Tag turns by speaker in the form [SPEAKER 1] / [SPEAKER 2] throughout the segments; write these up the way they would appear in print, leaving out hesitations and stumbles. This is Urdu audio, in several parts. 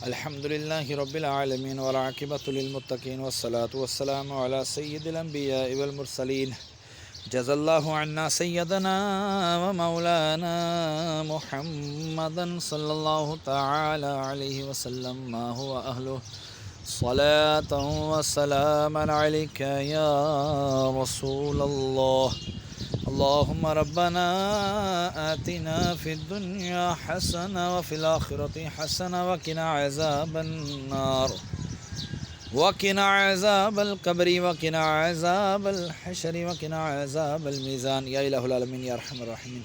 [SPEAKER 1] الحمد لله رب العالمين والعاقبة للمتقين والصلاة والسلام على سيد الأنبياء والمرسلين جزا الله عنا سيدنا ومولانا محمدا صلى الله تعالى عليه وسلم ما هو أهله صلاة وسلاما عليك يا رسول الله اللهم ربنا آتنا في الدنيا حسنة وفي الآخرة حسنة وقنا عذاب النار وقنا عذاب القبر وقنا عذاب الحشر وقنا عذاب الميزان یا الہ العالمین یا ارحم الراحمین۔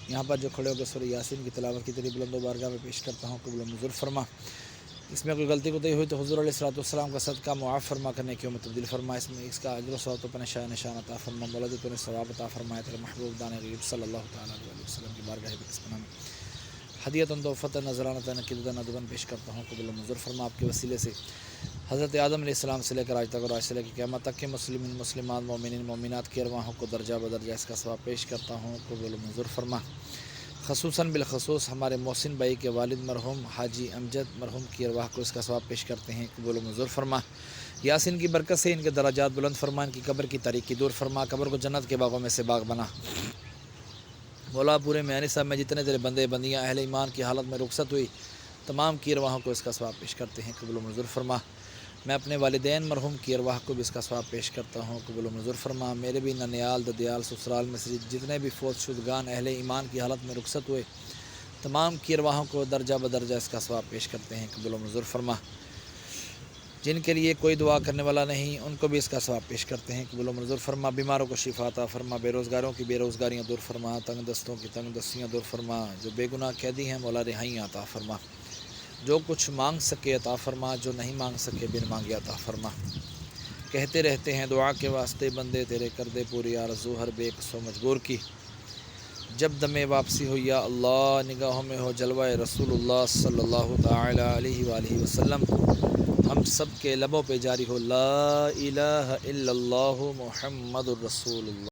[SPEAKER 1] یہاں پر جو کھڑے ہو کے سورہ یاسین کی تلاوت کی تیری بلند و بارگاہ میں پیش کرتا ہوں، قبول و منظور فرما۔ اس میں کوئی غلطی کوتاہی ہوئی تو حضور علیہ الصلوۃ والسلام کا صدقہ معاف فرما، کرنے کیوں میں تبدیل فرما، اس کا اجر و ثواب اپنے شاہ نشان عطا فرما، مولا جو تو نے ثواب عطا فرمایا تیرے محبوب دان غیب صلی اللہ تعالیٰ علیہ وسلم کی بارگاہ میں ہدیۃ تحفۃ نذرانۃ عقیدۃ ندبن پیش کرتا ہوں، قبول و منظور فرما۔ آپ کے وسیلے سے حضرت آدم علیہ السلام سے لے کر آج تک اور آج سے لے کے قیامت تک کے مسلمین مسلمات مومنین مومنات کی ارواحوں کو درجہ بدرجہ اس کا ثواب پیش کرتا ہوں، قبول و منظور فرما۔ خصوصاً بالخصوص ہمارے محسن بھائی کے والد مرحوم حاجی امجد مرحوم کی ارواح کو اس کا ثواب پیش کرتے ہیں، قبول و منظور فرما۔ یاسین کی برکت سے ان کے درجات بلند فرما، ان کی قبر کی تاریکی دور فرما، قبر کو جنت کے باغوں میں سے باغ بنا۔ مولا پورے میانی صاحب میں جتنے تیرے بندے بندیاں اہل ایمان کی حالت میں رخصت ہوئی تمام کی ارواحوں کو اس کا ثواب پیش کرتے ہیں، قبول و منظور فرما۔ میں اپنے والدین مرحوم کی ارواح کو بھی اس کا ثواب پیش کرتا ہوں، قبول و منظور فرما۔ میرے بھی ننیال ددیال سسرال میں سے جتنے بھی فوت شدگان اہل ایمان کی حالت میں رخصت ہوئے تمام کی ارواحوں کو درجہ بدرجہ اس کا ثواب پیش کرتے ہیں، قبول و منظور فرما۔ جن کے لیے کوئی دعا کرنے والا نہیں ان کو بھی اس کا ثواب پیش کرتے ہیں، قبول و منظور فرما۔ بیماروں کو شفا عطا فرما، بے روزگاروں کی بے روزگاریاں دور فرما، تنگ دستوں کی تنگ دستیاں دور فرما، جو بے گناہ قیدی ہیں مولا رہائیاں عطا فرما، جو کچھ مانگ سکے عطا فرما، جو نہیں مانگ سکے بن مانگے عطا فرما۔ کہتے رہتے ہیں دعا کے واسطے بندے تیرے کر دے پوری آرزو ہر بے کس و مجبور کی، جب دم واپسی ہو یا اللہ نگاہوں میں ہو جلوہ رسول اللہ صلی اللہ تعالی علیہ وآلہ وسلم، ہم سب کے لبوں پہ جاری ہو لا الہ الا اللہ محمد الرسول اللہ۔